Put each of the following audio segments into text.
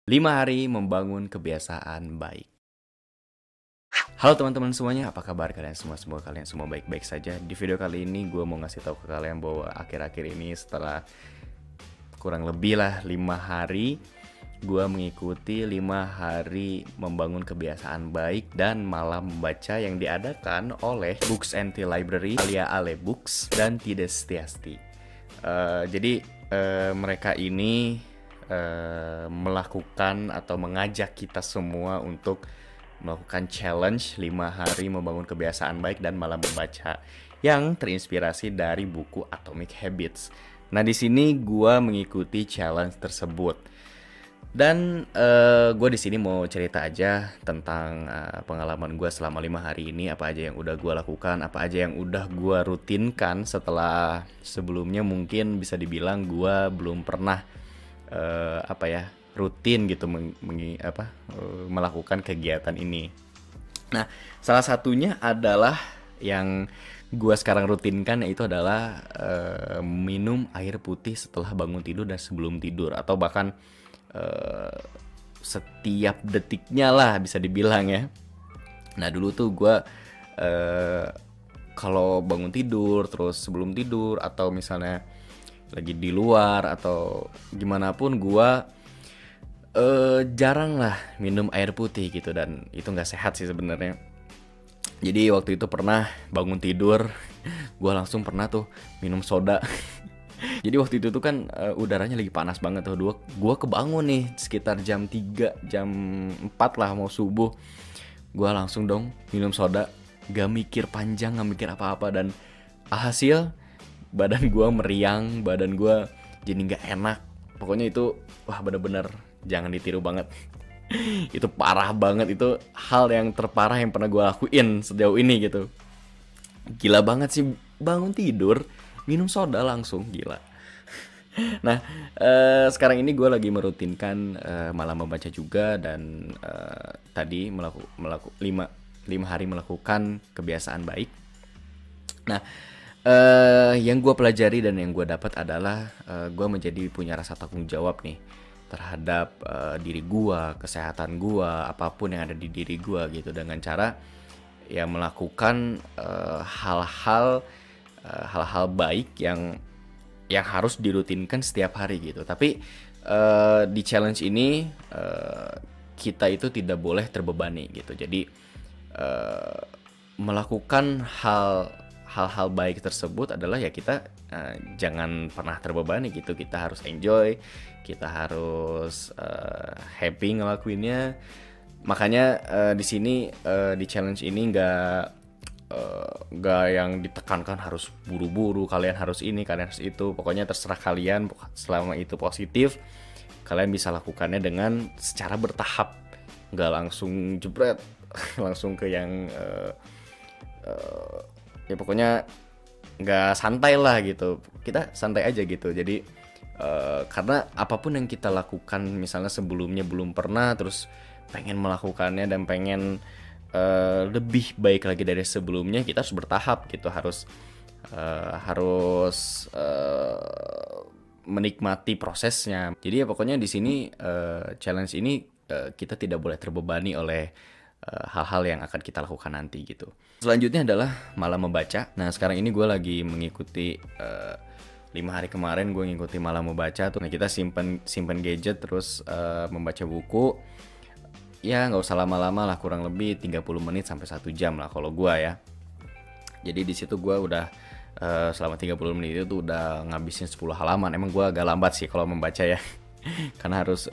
5 hari membangun kebiasaan baik. Halo teman-teman semuanya, apa kabar kalian semua? Semoga kalian semua baik-baik saja. Di video kali ini gue mau ngasih tahu ke kalian bahwa akhir-akhir ini setelah kurang lebih lah 5 hari gue mengikuti 5 hari membangun kebiasaan baik dan malam membaca yang diadakan oleh Books and Tea Library alias Ale Books dan Tidak Setiasti. Jadi mereka ini melakukan atau mengajak kita semua untuk melakukan challenge 5 hari membangun kebiasaan baik dan malam membaca yang terinspirasi dari buku Atomic Habits. Nah, di sini gua mengikuti challenge tersebut. Dan gue di sini mau cerita aja tentang pengalaman gue selama 5 hari ini, apa aja yang udah gue lakukan, apa aja yang udah gue rutinkan setelah sebelumnya mungkin bisa dibilang gue belum pernah rutin gitu melakukan kegiatan ini. Nah, salah satunya adalah yang gue sekarang rutinkan, yaitu adalah minum air putih setelah bangun tidur dan sebelum tidur, atau bahkan setiap detiknya lah bisa dibilang ya. Nah, dulu tuh gue kalau bangun tidur terus sebelum tidur atau misalnya lagi di luar atau gimana pun, gue jarang lah minum air putih gitu, dan itu nggak sehat sih sebenarnya. Jadi waktu itu pernah bangun tidur, gue langsung pernah tuh minum soda. Jadi waktu itu tuh kan udaranya lagi panas banget tuh. Gue kebangun nih sekitar jam 3, jam 4 lah mau subuh. Gue langsung dong minum soda, gak mikir panjang, gak mikir apa-apa. Dan hasil badan gue meriang, badan gue jadi gak enak. Pokoknya itu wah bener-bener jangan ditiru banget. Itu parah banget, itu hal yang terparah yang pernah gue lakuin sejauh ini gitu. Gila banget sih, bangun tidur minum soda langsung, gila. Nah, sekarang ini gue lagi merutinkan malam membaca juga, dan tadi lima hari melakukan kebiasaan baik. Nah, yang gue pelajari dan yang gue dapat adalah gue menjadi punya rasa tanggung jawab nih terhadap diri gue, kesehatan gue, apapun yang ada di diri gue gitu, dengan cara ya melakukan hal-hal baik yang harus dirutinkan setiap hari gitu. Tapi di challenge ini kita itu tidak boleh terbebani gitu. Jadi melakukan hal-hal baik tersebut adalah ya kita jangan pernah terbebani gitu. Kita harus enjoy, kita harus happy ngelakuinnya. Makanya di sini di challenge ini nggak yang ditekankan harus buru-buru, kalian harus ini, kalian harus itu. Pokoknya terserah kalian, selama itu positif kalian bisa lakukannya dengan secara bertahap, nggak langsung jebret langsung ke yang ya pokoknya nggak santai lah gitu. Kita santai aja gitu. Jadi karena apapun yang kita lakukan misalnya sebelumnya belum pernah, terus pengen melakukannya dan pengen lebih baik lagi dari sebelumnya, kita harus bertahap gitu, harus menikmati prosesnya. Jadi ya pokoknya di sini challenge ini kita tidak boleh terbebani oleh hal-hal yang akan kita lakukan nanti gitu. Selanjutnya adalah malam membaca. Nah, sekarang ini gue lagi mengikuti 5 hari kemarin gue ngikuti malam membaca tuh. Nah, kita simpen gadget terus membaca buku. Ya nggak usah lama-lama lah, kurang lebih 30 menit sampai 1 jam lah kalau gue ya. Jadi di situ gue udah selama 30 menit itu tuh udah ngabisin 10 halaman. Emang gue agak lambat sih kalau membaca ya. Karena harus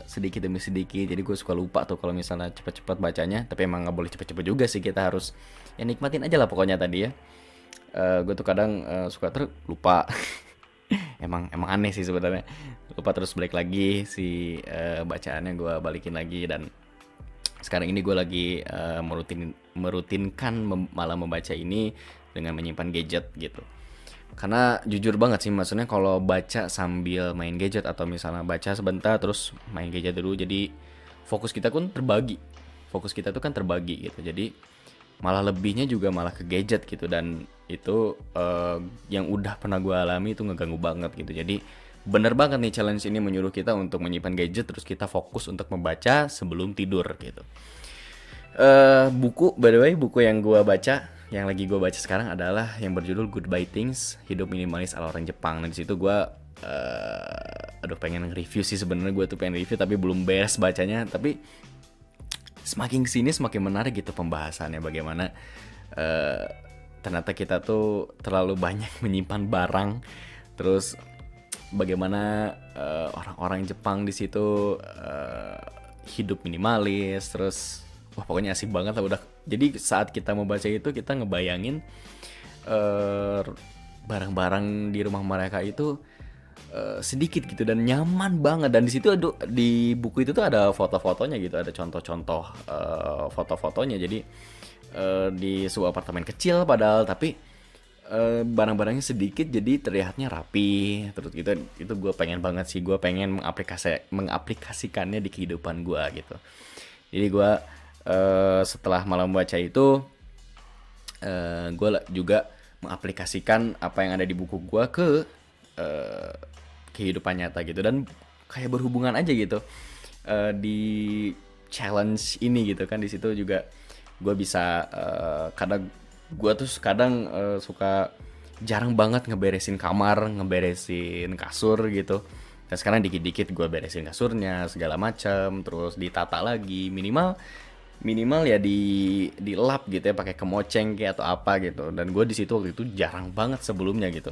sedikit demi sedikit. Jadi gue suka lupa tuh kalau misalnya cepet-cepet bacanya. Tapi emang nggak boleh cepet-cepet juga sih, kita harus ya nikmatin aja lah pokoknya tadi ya. Gue tuh kadang suka lupa. emang aneh sih sebenarnya, lupa terus balik lagi si bacaannya gue balikin lagi. Dan sekarang ini gue lagi merutinkan malam membaca ini dengan menyimpan gadget gitu. Karena jujur banget sih, maksudnya kalau baca sambil main gadget atau misalnya baca sebentar terus main gadget dulu, jadi fokus kita tuh kan terbagi gitu. Jadi malah lebihnya juga malah ke gadget gitu, dan itu yang udah pernah gue alami itu ngeganggu banget gitu. Jadi bener banget nih challenge ini menyuruh kita untuk menyimpan gadget terus kita fokus untuk membaca sebelum tidur gitu. Buku, by the way, buku yang gue baca, yang lagi gue baca sekarang adalah yang berjudul Goodbye Things, Hidup Minimalis ala orang Jepang. Nah di situ gue, aduh pengen nge-review sih sebenarnya, gue tuh pengen review tapi belum beres bacanya. Tapi semakin kesini semakin menarik gitu pembahasannya, bagaimana ternyata kita tuh terlalu banyak menyimpan barang, terus bagaimana orang-orang Jepang di situ hidup minimalis, terus wah pokoknya asik banget lah udah. Jadi saat kita membaca itu kita ngebayangin barang-barang di rumah mereka itu sedikit gitu dan nyaman banget. Dan di situ di buku itu tuh ada foto-fotonya gitu, ada contoh-contoh foto-fotonya. Jadi di sebuah apartemen kecil padahal, tapi barang-barangnya sedikit jadi terlihatnya rapi. Terus gitu, itu gue pengen banget sih, gue pengen mengaplikasikannya di kehidupan gue gitu. Jadi gue setelah malam baca itu gue juga mengaplikasikan apa yang ada di buku gue ke kehidupan nyata gitu, dan kayak berhubungan aja gitu di challenge ini gitu kan. Di situ juga gue bisa kadang gue tuh suka jarang banget ngeberesin kamar, ngeberesin kasur gitu. Dan sekarang dikit-dikit gue beresin kasurnya segala macam, terus ditata lagi, minimal ya di lap gitu ya, pakai kemoceng kayak atau apa gitu. Dan gue di situ waktu itu jarang banget sebelumnya gitu.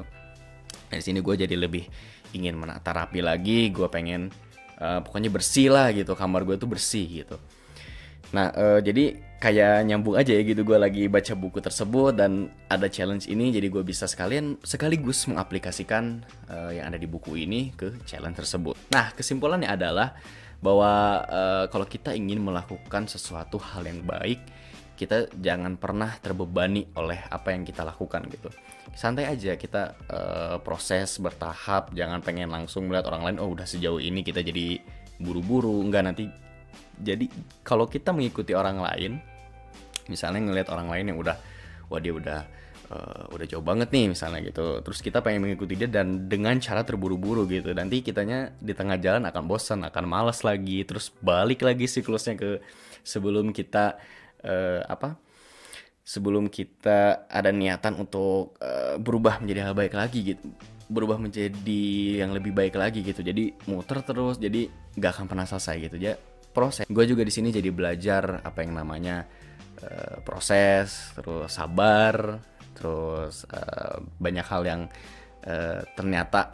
Di sini gue jadi lebih ingin menata rapi lagi. Gue pengen pokoknya bersih lah gitu, kamar gue tuh bersih gitu. Nah jadi kayak nyambung aja ya gitu, gue lagi baca buku tersebut dan ada challenge ini, jadi gue bisa sekaligus mengaplikasikan yang ada di buku ini ke challenge tersebut. Nah kesimpulannya adalah bahwa kalau kita ingin melakukan sesuatu hal yang baik, kita jangan pernah terbebani oleh apa yang kita lakukan gitu. Santai aja, kita proses bertahap, jangan pengen langsung melihat orang lain, oh udah sejauh ini kita jadi buru-buru. Enggak, nanti jadi kalau kita mengikuti orang lain, misalnya ngelihat orang lain yang dia udah jauh banget nih misalnya gitu, terus kita pengen mengikuti dia dan dengan cara terburu-buru gitu, nanti kitanya di tengah jalan akan bosan, akan malas lagi, terus balik lagi siklusnya ke sebelum kita sebelum kita ada niatan untuk berubah menjadi hal baik lagi gitu, berubah menjadi yang lebih baik lagi gitu. Jadi muter terus, jadi nggak akan pernah selesai gitu ya proses. Gue juga di sini jadi belajar apa yang namanya proses, terus sabar, terus banyak hal yang ternyata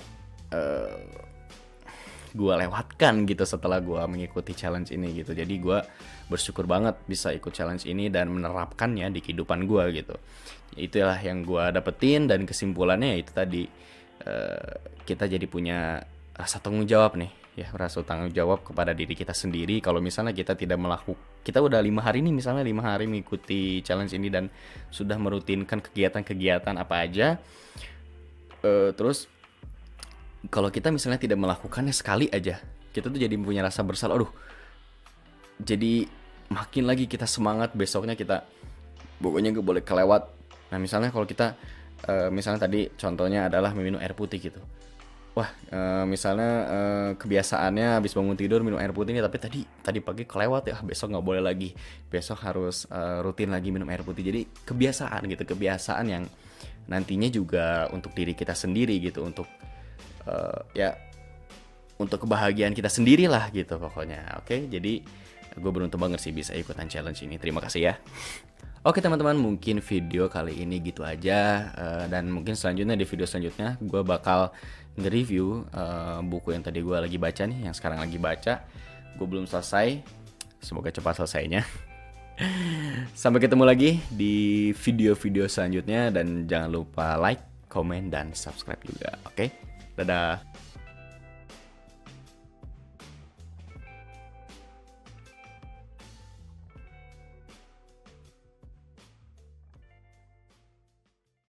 gue lewatkan gitu setelah gue mengikuti challenge ini gitu. Jadi gue bersyukur banget bisa ikut challenge ini dan menerapkannya di kehidupan gue gitu. Itulah yang gue dapetin, dan kesimpulannya itu tadi, kita jadi punya rasa tanggung jawab nih ya, rasa tanggung jawab kepada diri kita sendiri. Kalau misalnya kita tidak melakukan, kita udah 5 hari nih, misalnya 5 hari mengikuti challenge ini dan sudah merutinkan kegiatan-kegiatan apa aja, terus kalau kita misalnya tidak melakukannya sekali aja, kita tuh jadi punya rasa bersalah. Aduh, jadi makin lagi kita semangat, besoknya kita pokoknya gak boleh kelewat. Nah misalnya kalau kita misalnya tadi contohnya adalah meminum air putih gitu. Wah, misalnya kebiasaannya habis bangun tidur minum air putih nih, tapi tadi pagi kelewat ya, besok nggak boleh lagi, besok harus rutin lagi minum air putih. Jadi kebiasaan gitu, kebiasaan yang nantinya juga untuk diri kita sendiri gitu, untuk ya untuk kebahagiaan kita sendiri lah gitu pokoknya. Oke, jadi gue beruntung banget sih bisa ikutan challenge ini. Terima kasih ya. Oke teman-teman, mungkin video kali ini gitu aja, dan mungkin selanjutnya di video selanjutnya gue bakal nge-review buku yang tadi gue lagi baca nih, yang sekarang lagi baca. Gue belum selesai, semoga cepat selesainya. Sampai ketemu lagi di video-video selanjutnya, dan jangan lupa like, komen, dan subscribe juga. Oke, dadah.